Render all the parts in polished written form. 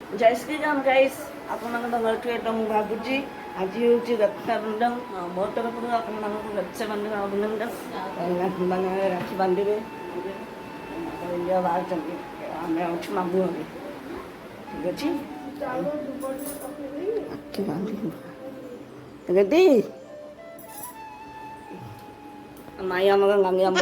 जय श्री राम गाइस आपको एकदम भावुची आज हूँ रक्षाबंधन मो तरफ रक्षाबंधन अभिनंदन मैंने राखी बांधे इंडिया बाहर चलते आम अच्छे मामू हम ठीक अच्छे राखी बांधी माई आम गांगी आम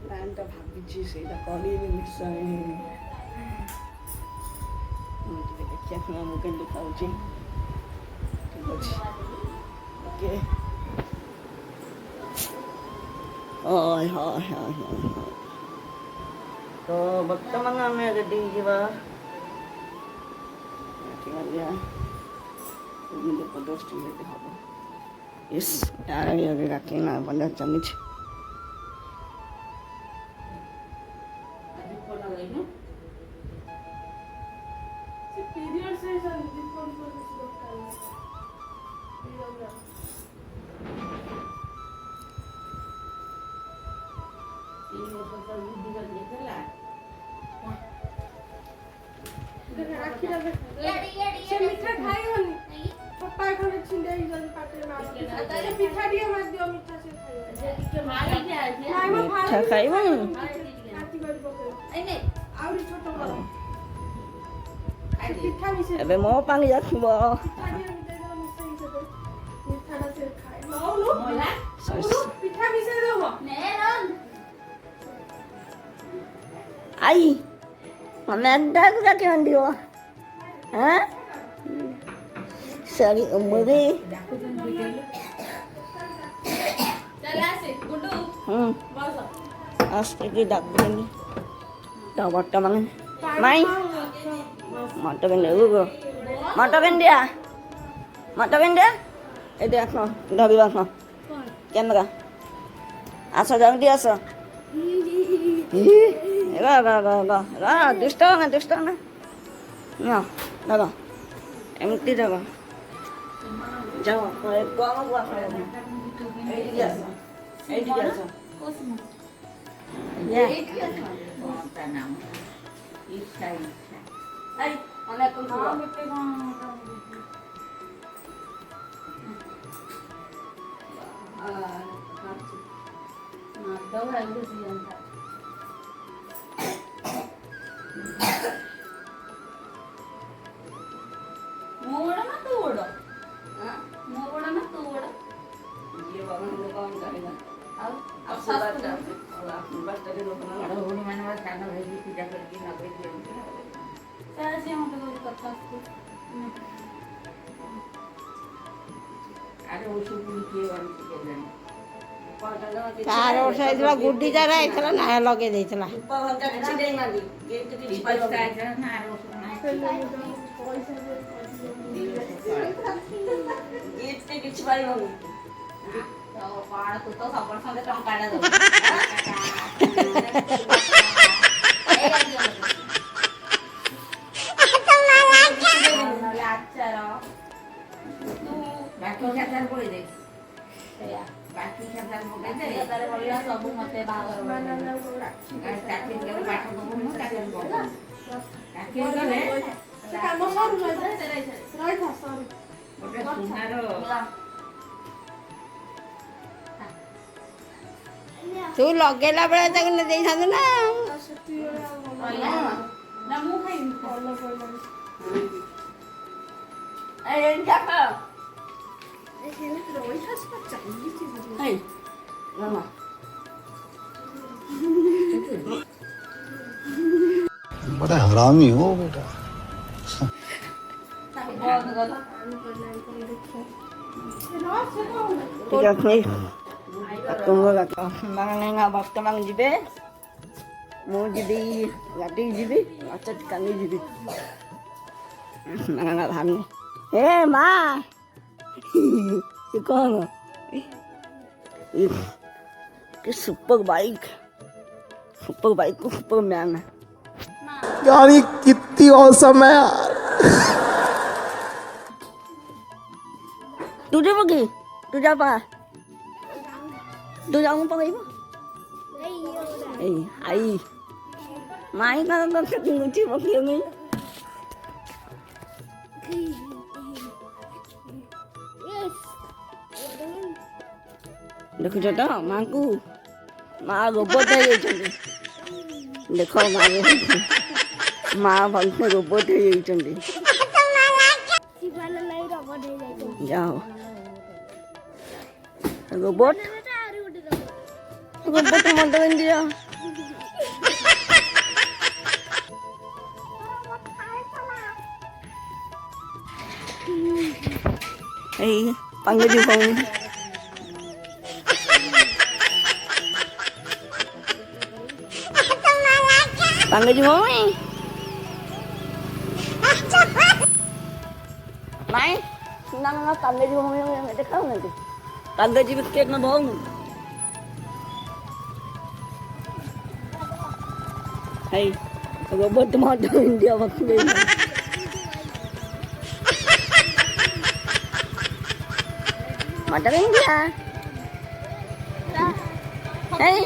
ପ୍ଲାନ୍ଟା ଭାବିଛି ସେଇଟା କରିବି ନିଶ୍ଚୟ ଟିକେ ଦେଖିବା କ'ଣ ମୁଁ କେମିତି ଖାଉଛି ଠିକ୍ ଅଛି ଓକେ ହଏ ହଏ ହଏ ହଏ ତ ବର୍ତ୍ତମାନ ଆମେ ରେଡ଼ି ହେଇଯିବା ଏମିତି 50 ମିନିଟ୍ ହେବ ଇସ୍ ଆगे ରାଖି ନା 15 ଚାଲିଛି ମିଠା ଖାଇବନି ଏବେ ମୋ ପାଣି ଯାଖିବ आई हमें क्या क्या दियो हाँ सारी उम्र आस्ते की डाक देंगे टमाटर मांगे माई मटर बेंदे उगो मटर बेंदिया ये देखो धरी रखो कैमरा आसो जल्दी आसो गा दुष्ट ना ना लगा एमती जगह जाओ कौन हुआ तार साइज गुड्डी जरा एथला ना लगे देइतला सब मत तू लगेला बेला ताको ने देई थांदु ना ना मु खाइ ए जाका ए हेले रोई खास पर चाहिए चीज है ना बड़ा हरामी हो बेटा ठीक है तुम वर्तमान जीवे मुझे गाड़ी जीवी अच्छा कानी जीवी भाभी ए माँ कौन सुपर बाइक को सुपर मैन गाड़ी कितनी औसम है यार तुझे बगी तुझा पा तू जाऊँ पा Ê, ai. Mai nó thích người chứ bao nhiêu mi. Được rồi đó, mang cu. Mà robot đây chứ. Được không mà vẫn có robot đây chứ. যাও রোবট রোবট মধ্যে ইন্ডিয়া এই পাঙ্গি ফোন পাঙ্গি ফোন নাই না না পাঙ্গি ফোন দেখাও নাকি পাঙ্গি biscuit না বল এই রোবট মধ্যে ইন্ডিয়া বাকি Mata India. Hey.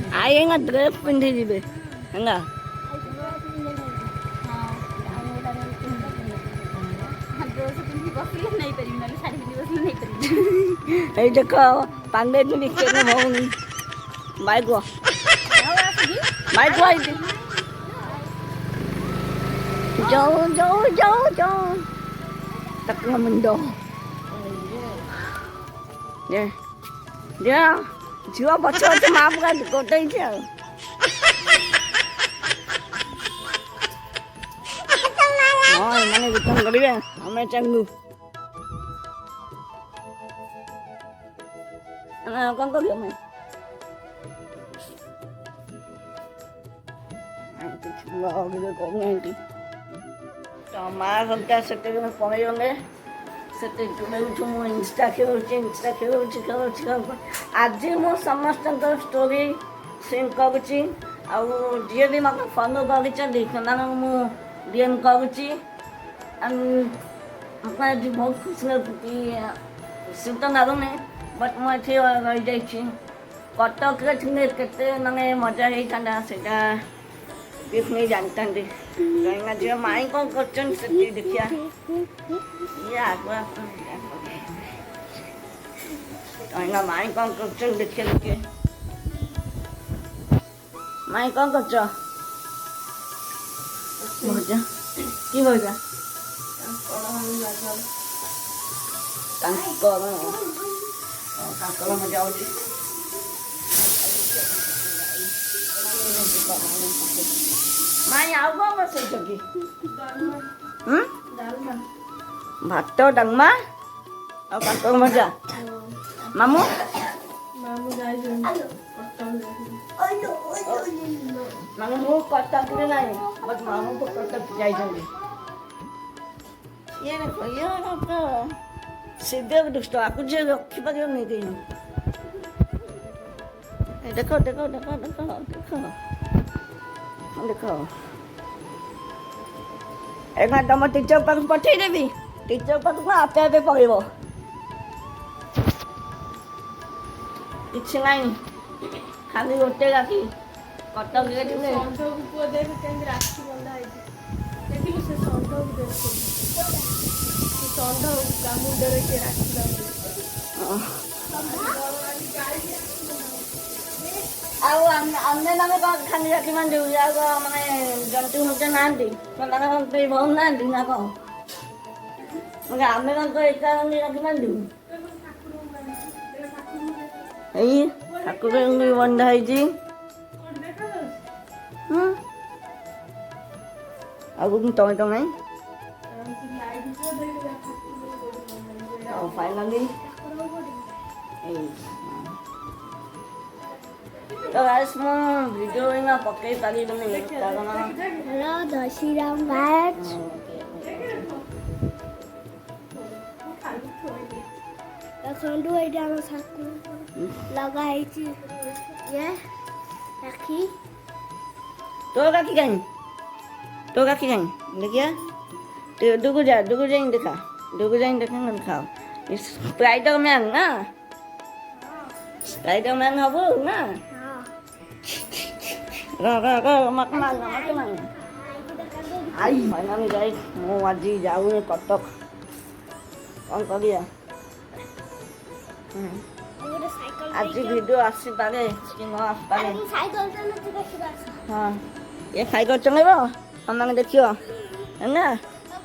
Ai enggak dress pindah jibe, enggak? Hey देखो पांडे जी लिखे ना भाव नहीं बाइक वो आई थी जाओ जाओ जाओ जाओ तक ना मंडो ये ये जीवा बच्चों से माफ कर कोटे ही थे हाँ मैंने कितना करी है हमें Changu con có việc này vào cái cổ nghe đi cho má không ta sẽ cái nó có mấy ông đấy sẽ cái cái chúng mình insta ଖେଳୁଛି ଆଜି ମୁଁ ସମସ୍ତଙ୍କର ଷ୍ଟୋରି ସେଣ୍ଡ କରୁଛି ଆଉ ଯିଏ ବି ମୋତେ ଫଲୋ କରିଛନ୍ତି ସେମାନଙ୍କୁ ମୁଁ ଡିଏମ୍ କରୁଛି ମୋତେ ଆଜି ବହୁତ ଖୁସି ଲାଗୁଛି ଖୁସି ତ ଲାଗୁନି बट ମୁଁ ଏଠି ରହିଯାଇଛି କଟକରେ ଥିଲେ କେତେ ମାନେ ମଜା ହେଇଥାନ୍ତା ସେଇଟା ବି ପୁଣି ଜାଣିଥାନ୍ତି କାହିଁକିନା ଝିଅ ମାଇଁ କ'ଣ କରୁଛନ୍ତି ସେଠି ଦେଖିବା ଇଏ ଆଗୁଆ କାହିଁକିନା ମାଇଁ କ'ଣ କରୁଛନ୍ତି ଦେଖିବା ଟିକେ ମାଇଁ କ'ଣ କରୁଛ ଭଜା କି ଭଜା କାଙ୍କଡ଼ କାଙ୍କଡ଼ ମଜା ହେଉଛି ମାଇଁ ଆଉ କ'ଣ ବସେଇଛ କି ଭାତ ଡାଲମା ଆଉ କାଙ୍କଡ଼ ମଜା ମାମୁଁ ମାମୁଁ କଟକରେ ନାହିଁ ବଟ୍ ମାମୁଁ କଟକ ଯାଇଛନ୍ତି ଇଏ ସିଧେ ଦୁଷ୍ଟ ଆକୁ ଯିଏ ରଖିପାରିବନି କେହି ଦେଖ ଦେଖ ଦେଖ ଦେଖ ଦେଖ ଦେଖ ଏଇନା ତମ ଟିଚର ପାଖକୁ ପଠେଇଦେବି ଟିଚର ପାଖକୁ ଆପେ ଆପେ ପଳେଇବ କିଛି ନାହିଁ ଖାଲି ଗୋଟେ ରାତି କଟକରେ ଥିଲେ ପୁଅ ଦେଖ କେମିତି ରାକ୍ଷୀ ବନ୍ଧା ହେଇଛି ଦେଖିଲୁ ସେ ଷଣ୍ଢକୁ ଦେଖ ଷଣ୍ଢ ମୁଣ୍ଡରେ କିଏ ରାକ୍ଷୀ ବାନ୍ଧି ଆଉ ଆମେ ମାନେ କ'ଣ ଖାଲି ରାକ୍ଷୀ ବାନ୍ଧିବୁ ଯାହା ମାନେ ଜନ୍ତୁ ଫନ୍ତୁ ନାହାନ୍ତି ସେମାନେ କ'ଣ ଭଲ ନାହାନ୍ତି ନା କ'ଣ ଆମେ କ'ଣ ଏକା ରାକ୍ଷୀ ବାନ୍ଧିବୁ ଏଇ ଠାକୁରଙ୍କୁ ବନ୍ଧା ହେଇଛି ଆଉ ତମେ ତ ନାହିଁ फाइनली तो गाइस मैं वीडियो में पक्के ताली बने कारण हेलो दशराम मैच तो संडू एटा हम साथ लगा है ये রাখি तो राखी कहीं तो राखी कहीं देखिए तो डुगु जाए दिखा देखेंगे दिखाओ स्पाइडरमैन ना स्पाइडरमैन हबो ना मत मांग आई फाइनली गाइस मो आज जाऊ कटक कौन करिया आज वीडियो आसी पारे कि न आस पारे সাইকেল চালাতে দেখি हाँ ये साइकिल चलेबो हम मांगे देखियो है ना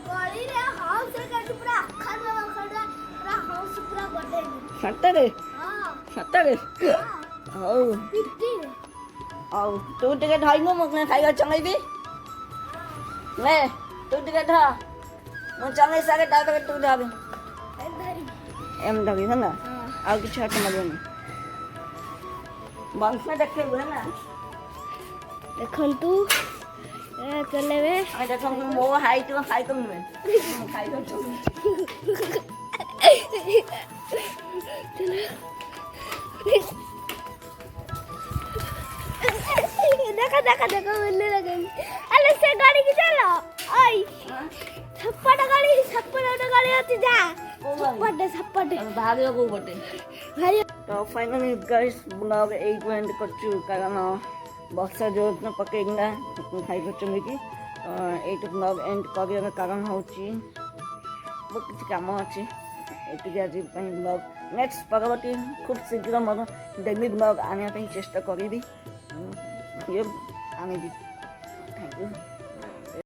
গলিরে হাউস রে কাটু পুরা খানা খানা পুরা হাউস পুরা বড় सत्तर হ্যাঁ सत्तर ओ 50 ओ तू टिकट हाई मो मने साइकिल चलेबी ले तू टिकट हा मो चले सारे डाल तू जाबे एम दबी है ना और कुछ हट मले नहीं बंस में देखे हुए ना দেখন্তু চলেবে আমি দেখো মো হাই তো में हाई तो चल দেখা দেখা দেখা বললে লাগে আরে সে গাড়ি কি চালা ওই ছাপ্পাটা গাড়ি আছে যা ছাপ্পাটা भागे को बटे ভাই तो फाइनली गाइस ब्लॉग 8 एंड कर कारण ବର୍ଷା ଯୋଉଦିନ ପକେଇକିନା ଖାଇ କରୁଛନ୍ତି କି ଏଇଠି ବ୍ଲଗ୍ ଏଣ୍ଡ କରିବାର କାରଣ ହେଉଛି ବହୁତ କିଛି କାମ ଅଛି ଏତିକି ଆଜି ପାଇଁ ବ୍ଲଗ୍ ନେକ୍ସଟ ପରବର୍ତ୍ତୀ ଖୁବ୍ ଶୀଘ୍ର ମୋର ଡେଲି ବ୍ଲଗ୍ ଆଣିବା ପାଇଁ ଚେଷ୍ଟା କରିବି ଆଣିବି ଥ୍ୟାଙ୍କ ୟୁ